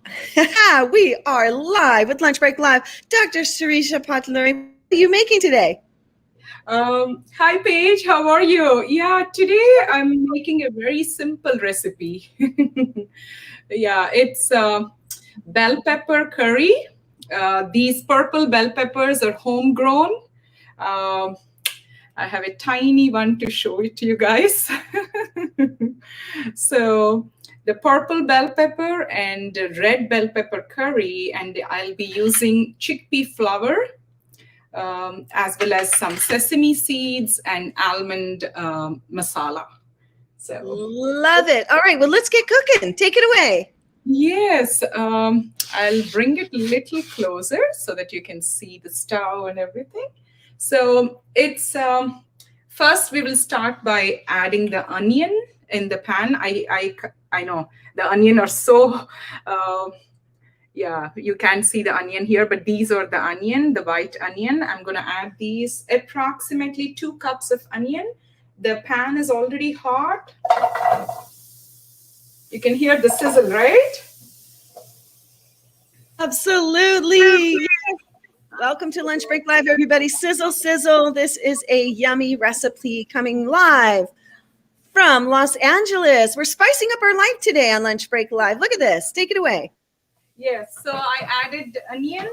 We are live with Lunch Break Live. Dr. Sirisha Potluri, what are you making today? Hi, Paige. How are you? Yeah, today I'm making a very simple recipe. Yeah, it's bell pepper curry. These purple bell peppers are homegrown. Um, I have a tiny one to show it to you guys. So the purple bell pepper and red bell pepper curry, and I'll be using chickpea flour, as well as some sesame seeds and almond masala. So, Love it. All right, well, let's get cooking. Take it away. yes, I'll bring it a little closer so that you can see the stove and everything. So, it's first we will start by adding the onion in the pan. I know the onion are so uh, yeah, you can see the onion here, but these are the onion, the white onion. I'm going to add these approximately 2 cups of onion. The pan is already hot. You can hear the sizzle, right? Absolutely. Welcome to Lunch Break Live, everybody. Sizzle, sizzle. This is a yummy recipe coming live from Los Angeles. We're spicing up our life today on Lunch Break Live. Look at this. Take it away. Yes, so I added onions,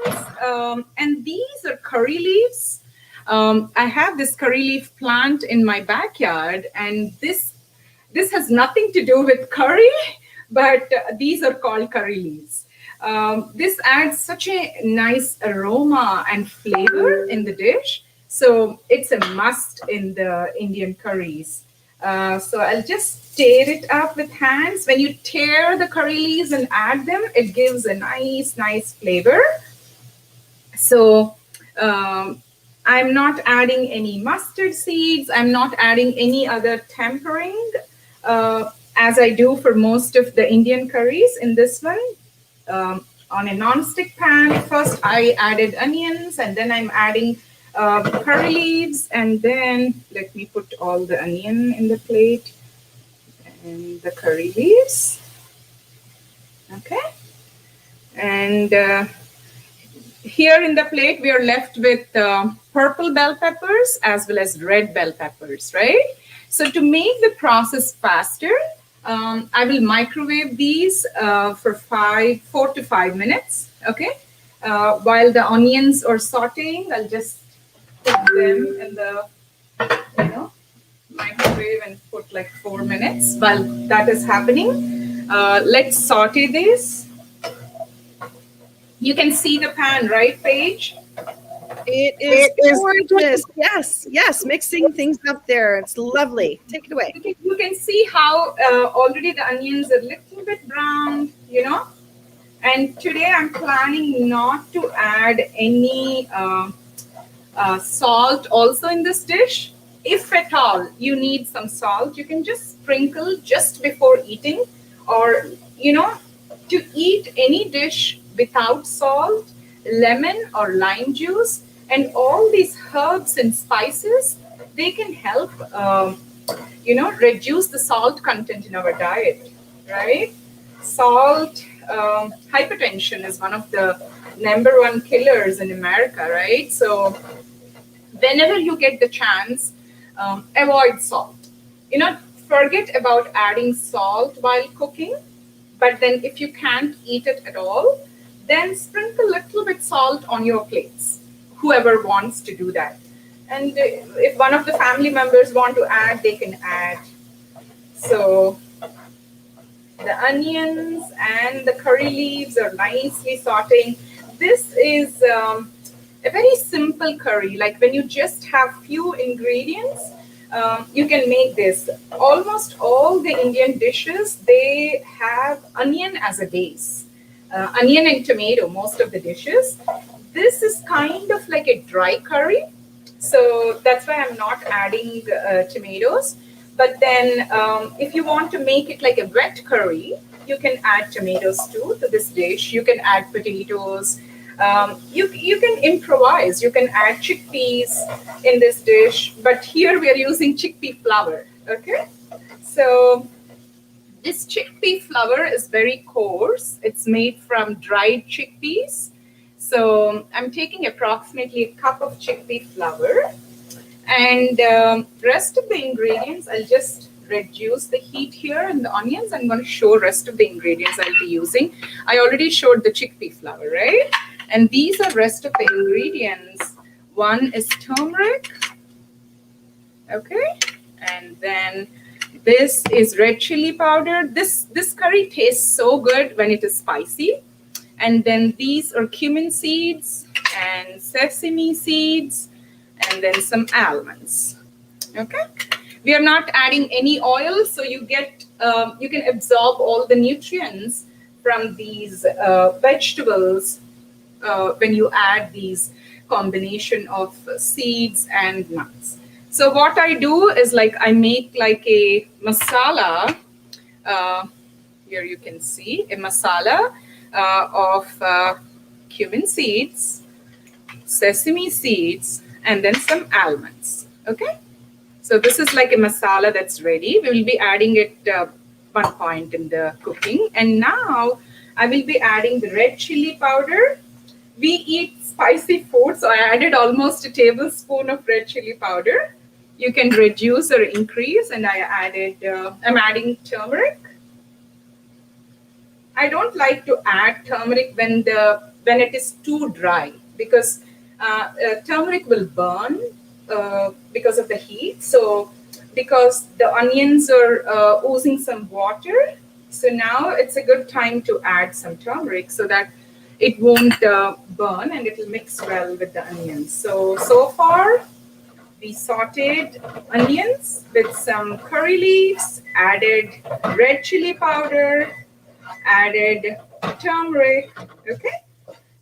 and these are curry leaves. I have this curry leaf plant in my backyard, and this has nothing to do with curry, but these are called curry leaves. This adds such a nice aroma and flavor in the dish. So it's a must in the Indian curries. So I'll just tear it up with hands. When you tear the curry leaves and add them, it gives a nice flavor. So I'm not adding any mustard seeds. I'm not adding any other tempering, as I do for most of the Indian curries in this one. On a non-stick pan, first I added onions, and then I'm adding curry leaves, and then let me put all the onion in the plate and the curry leaves. Okay. And here in the plate, we are left with purple bell peppers as well as red bell peppers, right? So to make the process faster, I will microwave these for 4 to 5 minutes, okay? While the onions are sauteing, I'll just put them in the, microwave and put like 4 minutes. While that is happening, let's saute this. You can see the pan, right, Paige? It is gorgeous. Yes, mixing things up there. It's lovely. Take it away. You can see how already the onions are a little bit brown, And today I'm planning not to add any salt also in this dish. If at all you need some salt, you can just sprinkle just before eating, or to eat any dish without salt, lemon or lime juice, and all these herbs and spices, they can help reduce the salt content in our diet, right? Salt, hypertension is one of the number 1 killers in America, right? So whenever you get the chance, avoid salt. Forget about adding salt while cooking, but then if you can't eat it at all, then sprinkle a little bit salt on your plates, whoever wants to do that. And if one of the family members want to add, they can add. So the onions and the curry leaves are nicely sauteing. This is a very simple curry. Like when you just have few ingredients, you can make this. Almost all the Indian dishes, they have onion as a base. Onion and tomato, most of the dishes. This is kind of like a dry curry. So that's why I'm not adding tomatoes. But then if you want to make it like a wet curry, you can add tomatoes too to this dish. You can add potatoes. You can improvise. You can add chickpeas in this dish. But here we are using chickpea flour. Okay. So This chickpea flour is very coarse. It's made from dried chickpeas. So I'm taking approximately a cup of chickpea flour, and rest of the ingredients, I'll just reduce the heat here and the onions. I'm going to show rest of the ingredients I'll be using. I already showed the chickpea flour, right? And these are rest of the ingredients. One is turmeric, okay? And then this is red chili powder. This curry tastes so good when it is spicy. And then these are cumin seeds and sesame seeds, and then some almonds. Okay, we are not adding any oil, so you can absorb all the nutrients from these vegetables when you add these combination of seeds and nuts. So what I do is, like, I make like a masala. Here you can see a masala of cumin seeds, sesame seeds, and then some almonds. Okay, so this is like a masala that's ready. We will be adding it one point in the cooking. And now I will be adding the red chili powder. We eat spicy food, so I added almost a tablespoon of red chili powder. You can reduce or increase, and I'm adding turmeric. I don't like to add turmeric when it is too dry, because turmeric will burn because of the heat. So because the onions are oozing some water, so now it's a good time to add some turmeric so that it won't burn and it will mix well with the onions. So far we sauteed onions with some curry leaves, added red chili powder, added turmeric. Okay.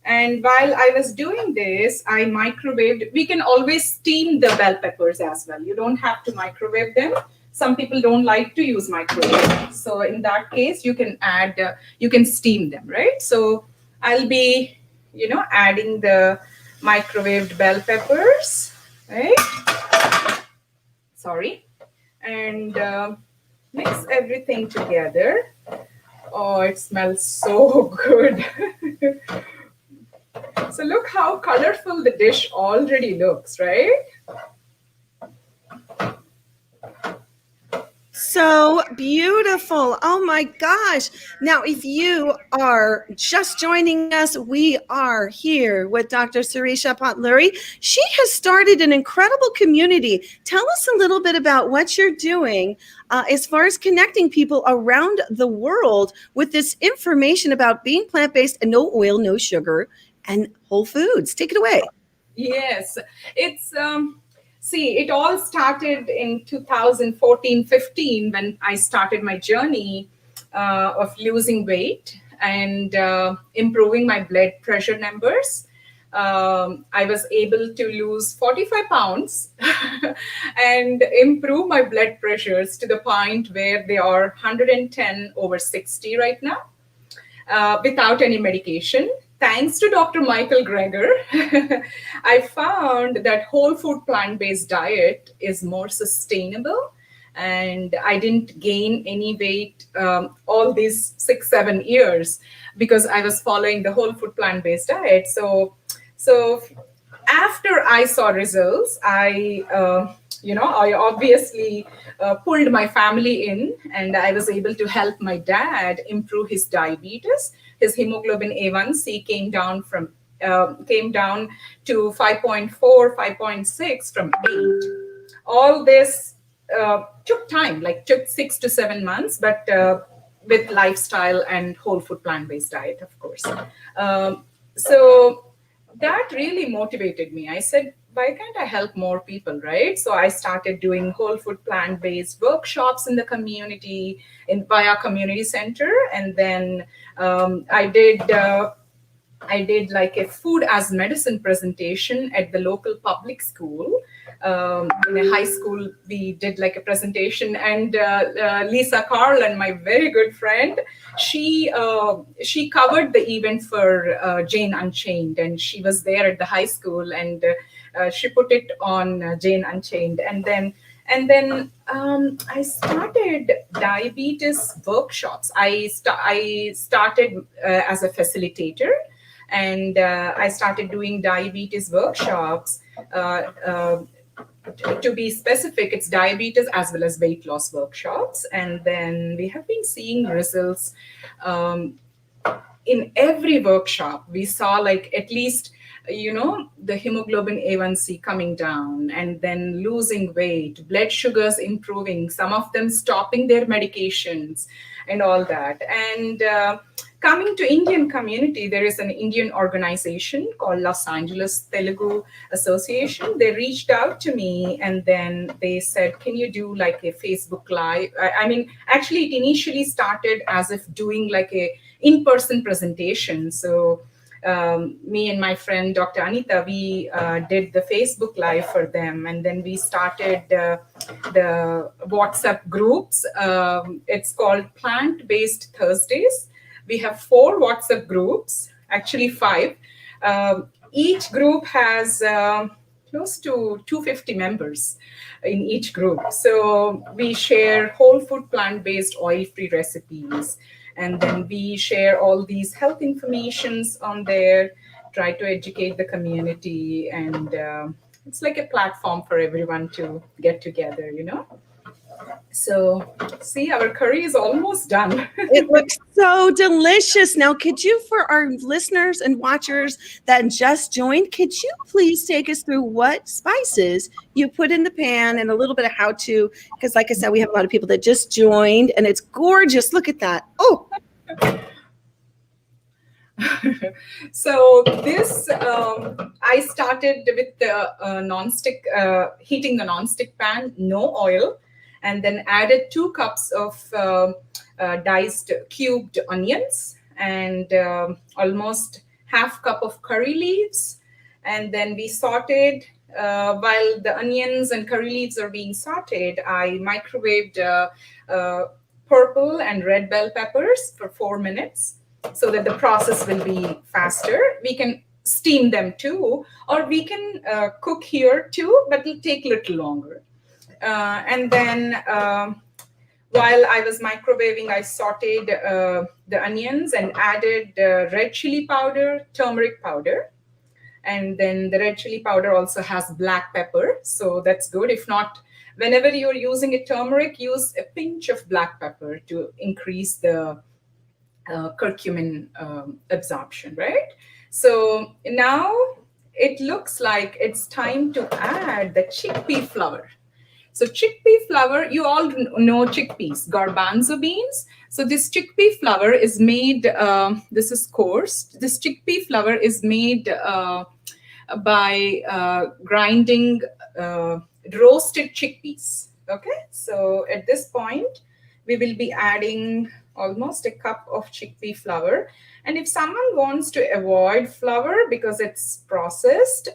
And while I was doing this, I microwaved. We can always steam the bell peppers as well. You don't have to microwave them. Some people don't like to use microwave. So in that case, you can steam them, right? So I'll be, adding the microwaved bell peppers, right? Sorry. And mix everything together. Oh, it smells so good. So look how colorful the dish already looks, right? So beautiful. Oh my gosh. Now, if you are just joining us, we are here with Dr. Sirisha Potluri. She has started an incredible community. Tell us a little bit about what you're doing as far as connecting people around the world with this information about being plant-based and no oil, no sugar, and whole foods. Take it away. Yes, it's see, it all started in 2014-15 when I started my journey of losing weight and improving my blood pressure numbers. I was able to lose 45 pounds and improve my blood pressures to the point where they are 110/60 right now, without any medication. Thanks to Dr. Michael Greger, I found that whole food plant-based diet is more sustainable, and I didn't gain any weight all these 6-7 years because I was following the whole food plant-based diet. So after I saw results, I obviously pulled my family in, and I was able to help my dad improve his diabetes. His hemoglobin A1C came down to 5.4, 5.6 from 8. All this took time, took 6 to 7 months, but with lifestyle and whole food plant-based diet, of course. So that really motivated me. I said, why can't I help more people, right? So I started doing whole food plant-based workshops in the community, via community center. And then I did like a food as medicine presentation at the local public school. In a high school, we did like a presentation, and Lisa Carlin, my very good friend, she covered the event for Jane Unchained, and she was there at the high school, and she put it on Jane Unchained. And then And then I started diabetes workshops. I started as a facilitator, and I started doing diabetes workshops. To be specific, it's diabetes as well as weight loss workshops. And then we have been seeing results. In every workshop we saw like at least the hemoglobin A1C coming down, and then losing weight, blood sugars improving, some of them stopping their medications and all that. And coming to Indian community, there is an Indian organization called Los Angeles Telugu Association. They reached out to me and then they said, can you do like a Facebook live? I mean, actually it initially started as if doing like a in-person presentation. So me and my friend Dr. Anita, we did the Facebook Live for them, and then we started the WhatsApp groups. It's called Plant-Based Thursdays. We have 4 WhatsApp groups, actually 5. Each group has close to 250 members in each group. So we share whole food, plant-based, oil-free recipes. And then we share all these health informations on there, try to educate the community. And it's like a platform for everyone to get together, So, see, our curry is almost done. It looks so delicious. Now, could you, for our listeners and watchers that just joined, could you please take us through what spices you put in the pan and a little bit of how to? Because, like I said, we have a lot of people that just joined, and it's gorgeous. Look at that. Oh. So this, I started with the non-stick, heating the non-stick pan, no oil, and then added 2 cups of diced cubed onions, and almost half cup of curry leaves. And then we sauteed, while the onions and curry leaves are being sauteed, I microwaved purple and red bell peppers for 4 minutes so that the process will be faster. We can steam them too, or we can cook here too, but it'll take a little longer. And then while I was microwaving, I sauteed the onions and added red chili powder, turmeric powder. And then the red chili powder also has black pepper, so that's good. If not, whenever you're using a turmeric, use a pinch of black pepper to increase the curcumin absorption, right? So now it looks like it's time to add the chickpea flour. So chickpea flour, you all know chickpeas, garbanzo beans. So this chickpea flour is made, this is coarse. This chickpea flour is made by grinding roasted chickpeas. Okay, so at this point, we will be adding almost a cup of chickpea flour. And if someone wants to avoid flour because it's processed,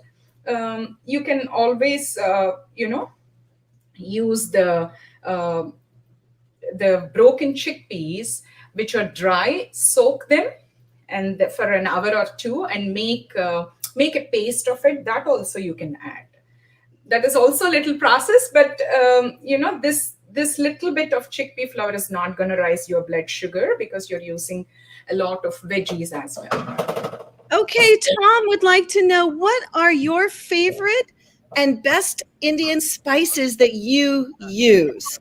you can always, use the broken chickpeas, which are dry, soak them and for an hour or 2 and make a paste of it. That also you can add. That is also a little process, but this little bit of chickpea flour is not going to rise your blood sugar because you're using a lot of veggies as well. Okay, Tom would like to know, what are your favorite and best Indian spices that you use?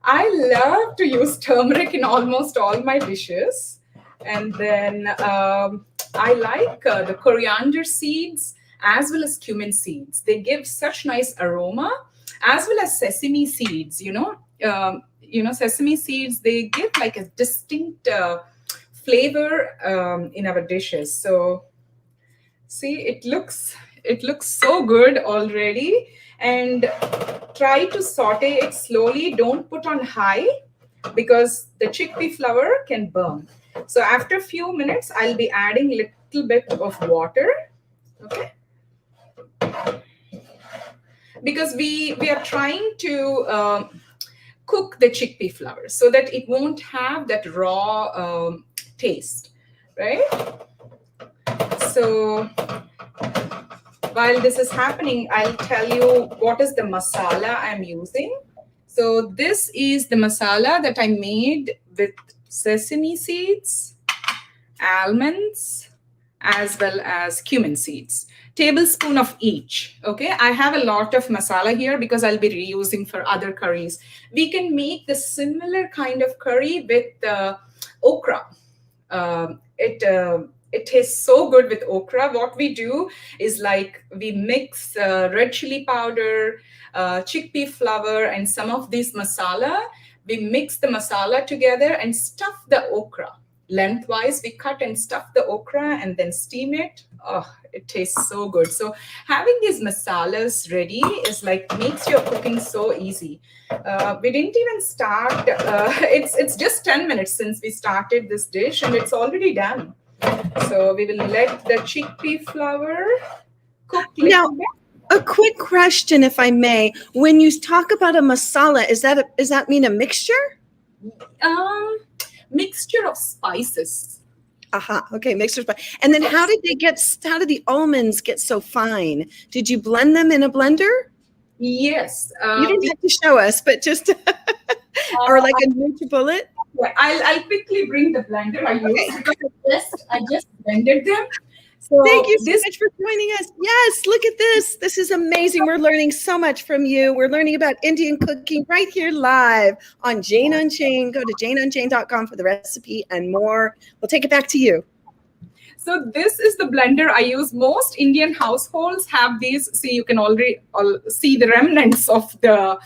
I love to use turmeric in almost all my dishes. And then I like the coriander seeds as well as cumin seeds. They give such nice aroma, as well as sesame seeds. Sesame seeds, they give like a distinct flavor in our dishes. So see, it looks so good already. And try to saute it slowly. Don't put on high because the chickpea flour can burn. So after a few minutes, I'll be adding a little bit of water. Okay. Because we are trying to cook the chickpea flour so that it won't have that raw taste, right? So, while this is happening, I'll tell you what is the masala I'm using. So this is the masala that I made with sesame seeds, almonds, as well as cumin seeds. Tablespoon of each. Okay, I have a lot of masala here because I'll be reusing for other curries. We can make the similar kind of curry with okra. It tastes so good with okra. What we do is like we mix red chili powder, chickpea flour, and some of this masala. We mix the masala together and stuff the okra lengthwise. We cut and stuff the okra and then steam it. Oh, it tastes so good. So having these masalas ready is like makes your cooking so easy. We didn't even start. It's just 10 minutes since we started this dish and it's already done. So we will let the chickpea flour cook a Now, little bit. a quick question, if I may. When you talk about a masala, does that mean a mixture? Mixture of spices. Aha. Okay, mixture. And then how did the almonds get so fine? Did you blend them in a blender? Yes. You don't have to show us, but just or like a NutriBullet. Yeah, I'll quickly bring the blender I used because I just blended them. So Thank you so much for joining us. Yes, look at this. This is amazing. We're learning so much from you. We're learning about Indian cooking right here live on Jane Unchained. Go to janeunchained.com for the recipe and more. We'll take it back to you. So this is the blender I use. Most Indian households have these. See, you can already see the remnants of the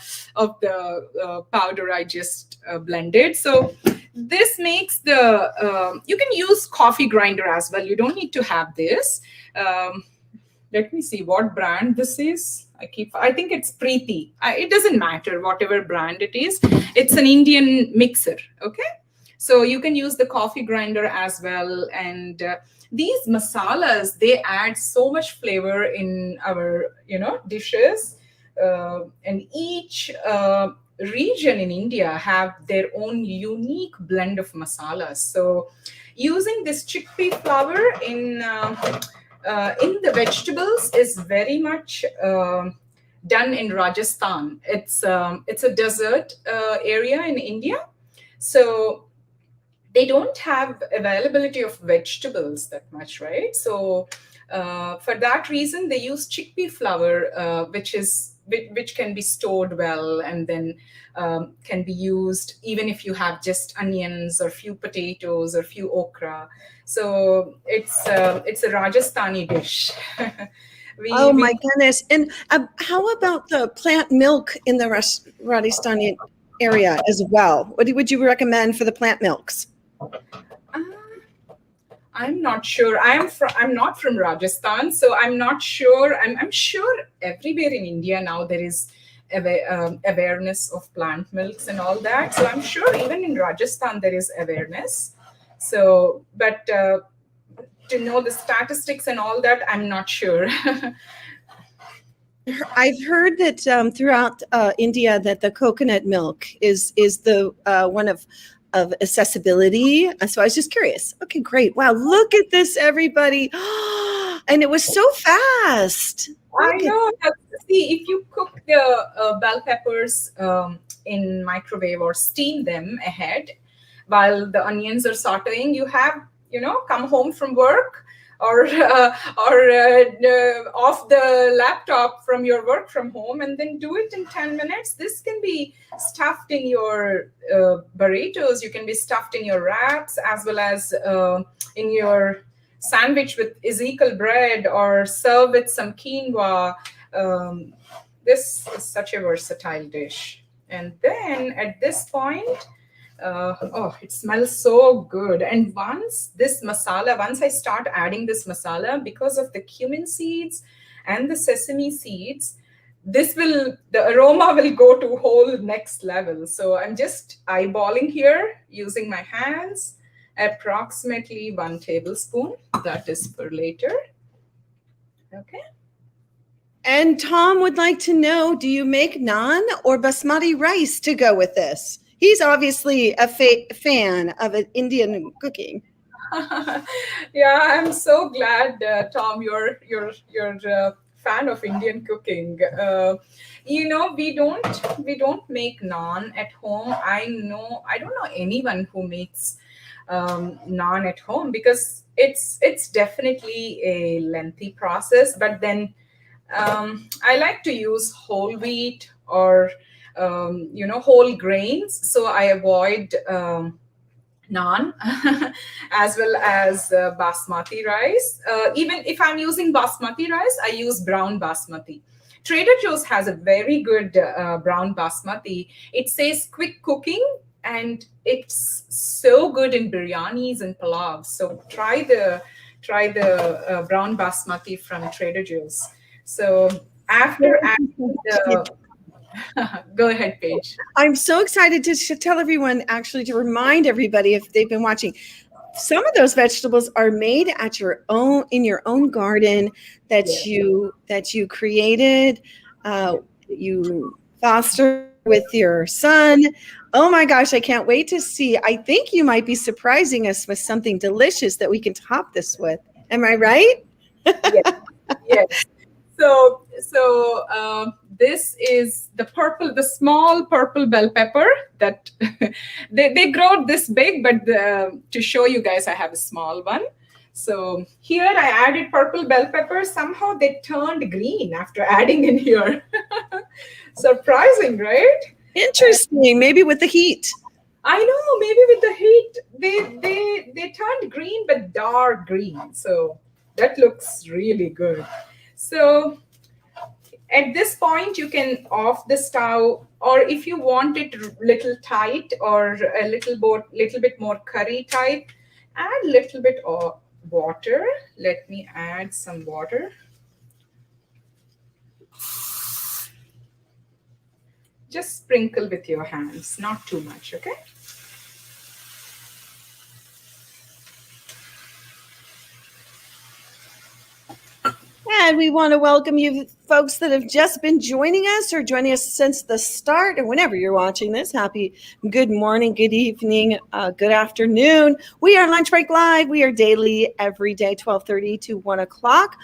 powder I just blended. So this makes the you can use coffee grinder as well. You don't need to have this. Let me see what brand this is. I think it's Preeti. It doesn't matter whatever brand it is. It's an Indian mixer. Okay. So you can use the coffee grinder as well. And these masalas, they add so much flavor in our, dishes. And each region in India have their own unique blend of masalas. So using this chickpea flour in the vegetables is very much done in Rajasthan. It's a desert area in India. So they don't have availability of vegetables that much, right? So for that reason, they use chickpea flour, which can be stored well and then can be used even if you have just onions or few potatoes or few okra. So it's a Rajasthani dish. My goodness. And how about the plant milk in the Rajasthani area as well? What would you recommend for the plant milks? I'm not sure. I'm not from Rajasthan, so I'm not sure. I'm sure everywhere in India now there is awareness of plant milks and all that. So I'm sure even in Rajasthan there is awareness. So, but to know the statistics and all that, I'm not sure. I've heard that throughout India that the coconut milk is the one of accessibility. So I was just curious. Okay, great. Wow, look at this, everybody. And it was so fast. I know. See, if you cook the bell peppers in microwave or steam them ahead while the onions are sauteing, you have, come home from work or off the laptop from your work from home and then do it in 10 minutes. This can be stuffed in your burritos. You can be stuffed in your wraps as well as in your sandwich with Ezekiel bread or serve with some quinoa. This is such a versatile dish. And then at this point, it smells so good. And once I start adding this masala, because of the cumin seeds and the sesame seeds, the aroma will go to whole next level. So I'm just eyeballing here using my hands, approximately 1 tablespoon. That is for later. Okay. And Tom would like to know, do you make naan or basmati rice to go with this? He's obviously a fan of Indian cooking. Yeah, I'm so glad, Tom, you're fan of Indian cooking. We don't make naan at home. I don't know anyone who makes naan at home because it's definitely a lengthy process. But then I like to use whole wheat or whole grains, so I avoid naan as well as basmati rice. Even if I'm using basmati rice, I use brown basmati. Trader Joe's has a very good brown basmati. It says quick cooking, and it's so good in biryanis and pulavs. So try the brown basmati from Trader Joe's. So after adding the go ahead, Paige. I'm so excited to tell everyone, actually, to remind everybody if they've been watching. Some of those vegetables are made at your own in your own garden that you created, you foster with your son. Oh my gosh, I can't wait to see. I think you might be surprising us with something delicious that we can top this with. Am I right? Yes, yes. So this is the small purple bell pepper that they grow this big, but to show you guys, I have a small one. So here I added purple bell pepper. Somehow they turned green after adding in here. Surprising, right? Interesting. Maybe with the heat. I know, maybe with the heat, they turned green, but dark green. So that looks really good. So at this point, you can off the stove, or if you want it little tight or a little bit more curry type, add little bit of water. Let me add some water. Just sprinkle with your hands, not too much, okay? And we want to welcome you folks that have just been joining us or joining us since the start, or whenever you're watching this. Happy good morning, good evening, good afternoon. We are Lunch Break Live. We are daily, every day, 12:30 to 1 o'clock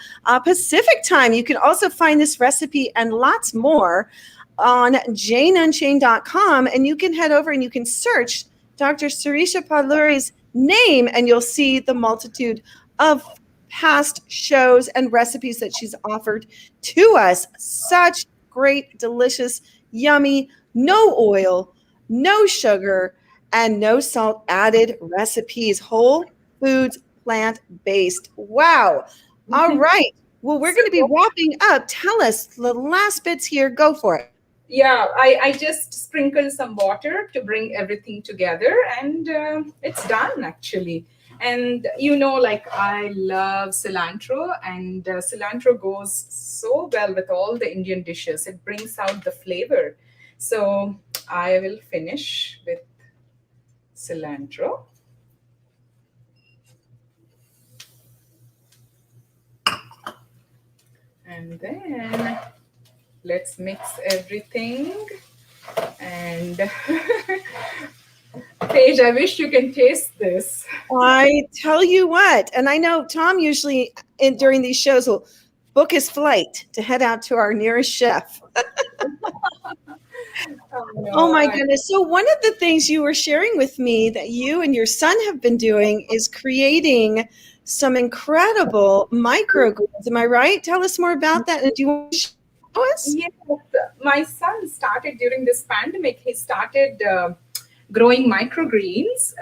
Pacific time. You can also find this recipe and lots more on janeunchained.com, and you can head over and you can search Dr. Sirisha Potluri's name, and you'll see the multitude of past shows and recipes that she's offered to us. Such great, delicious, yummy, no oil, no sugar, and no salt added recipes. Whole foods, plant-based. Wow. All right. Well, we're going to be wrapping up. Tell us the last bits here. Go for it. Yeah, I just sprinkled some water to bring everything together, and it's done actually. And like I love cilantro, and cilantro goes so well with all the Indian dishes. It brings out the flavor. So I will finish with cilantro. And then let's mix everything. And Paige, I wish you can taste this. I tell you what, and I know Tom usually during these shows will book his flight to head out to our nearest chef. Oh my goodness. So one of the things you were sharing with me that you and your son have been doing is creating some incredible microgreens. Am I right? Tell us more about that. And do you want to show us? Yes, my son started during this pandemic. He started growing microgreens.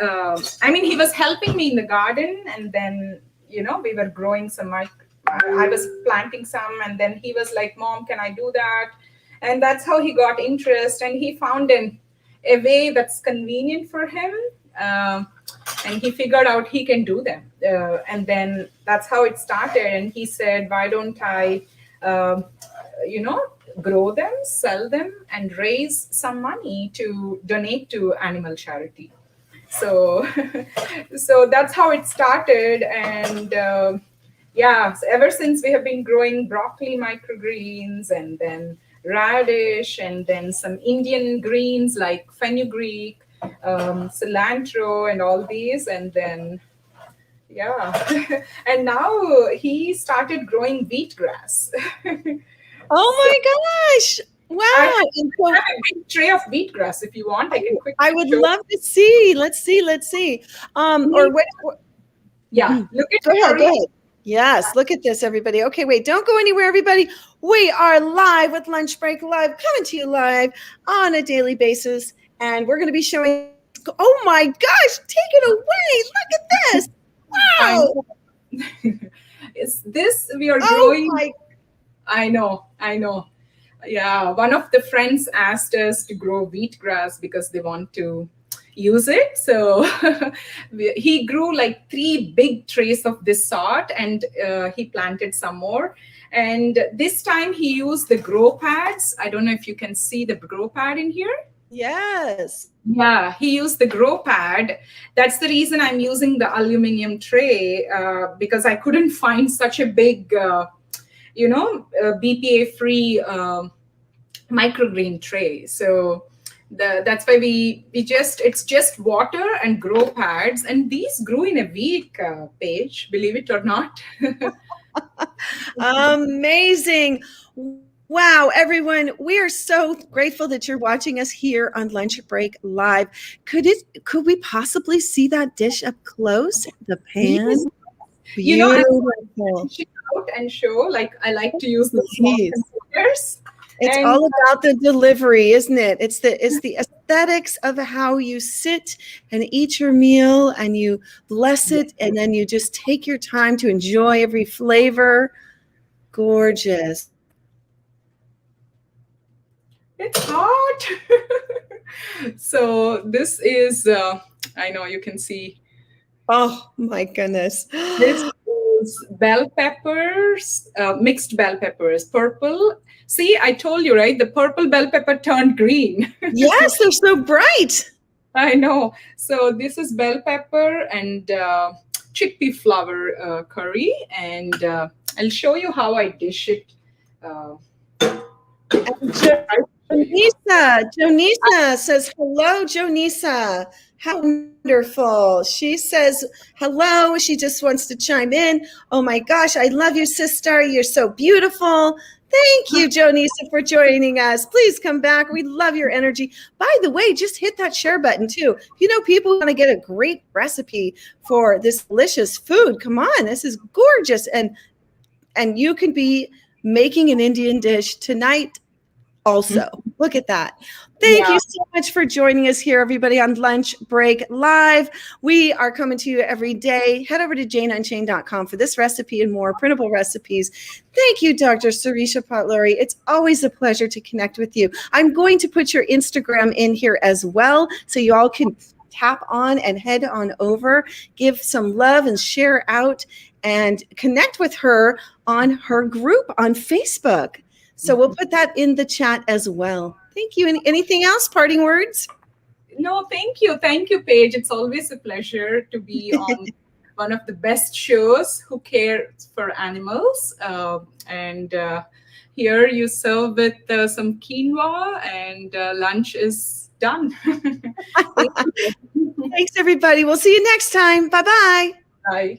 He was helping me in the garden, and then we were growing some I was planting some, and then he was like, "Mom, can I do that?" And that's how he got interest, and he found a way that's convenient for him, and he figured out he can do them. And then that's how it started. And he said, "Why don't I grow them, sell them, and raise some money to donate to animal charity?" So so that's how it started. And so ever since we have been growing broccoli microgreens, and then radish, and then some Indian greens like fenugreek, cilantro, and all these. And then Yeah. And now he started growing wheatgrass. Oh So my gosh. I Wow. And have so a big tray of wheatgrass. If you want, I can I quickly would show. love to see. Let's see. Let's see. Or He- what? Yeah, look at Go the ahead. Go curry. ahead. Yes. Look at this, everybody. Okay, wait. Don't go anywhere, everybody. We are live with Lunch Break Live, coming to you live on a daily basis. And we're going to be showing. Oh my gosh. Take it away. Look at this. I Wow. know. Is this we are Oh growing? my. I know, I know. Yeah, one of the friends asked us to grow wheatgrass because they want to use it. So he grew like 3 big trays of this sort, and he planted some more. And this time he used the grow pads. I don't know if you can see the grow pad in here. Yes. Yeah, he used the grow pad. That's the reason I'm using the aluminum tray, because I couldn't find such a big, BPA free microgreen tray. So that's why we just it's just water and grow pads, and these grew in a week. Page, believe it or not. Amazing. Wow, everyone, we are so grateful that you're watching us here on Lunch Break Live. Could we possibly see that dish up close? The pan? Yes, I'm Beautiful. reaching out and show. Like I like to use the small Please. containers, It's and all about the delivery, isn't it? It's the aesthetics of how you sit and eat your meal and you bless it and then you just take your time to enjoy every flavor. Gorgeous. it's hot. So this is. I know you can see. Oh my goodness. This is bell peppers, mixed bell peppers, purple. See, I told you, right? The purple bell pepper turned green. Yes, they're so bright. I know. So this is bell pepper and chickpea flour curry, and I'll show you how I dish it. Uh, And Jonisa says, hello, Jonisa. How wonderful. She says, hello. She just wants to chime in. Oh my gosh, I love you, sister. You're so beautiful. Thank you, Jonisa, for joining us. Please come back. We love your energy. By the way, just hit that share button too. If you know people want to get a great recipe for this delicious food, come on. This is gorgeous. And you can be making an Indian dish tonight also. Look at that. Thank yeah. you so much for joining us here, everybody, on Lunch Break Live. We are coming to you every day. Head over to janeunchained.com for this recipe and more printable recipes. Thank you, Dr. Sirisha Potluri. It's always a pleasure to connect with you. I'm going to put your Instagram in here as well so you all can tap on and head on over, give some love and share out and connect with her on her group on Facebook. So we'll put that in the chat as well. Thank you. Anything else? Parting words? No, thank you, Paige. It's always a pleasure to be on one of the best shows who cares for animals. And here you serve with some quinoa, and lunch is done. Thank you. Thanks, everybody. We'll see you next time. Bye-bye. Bye.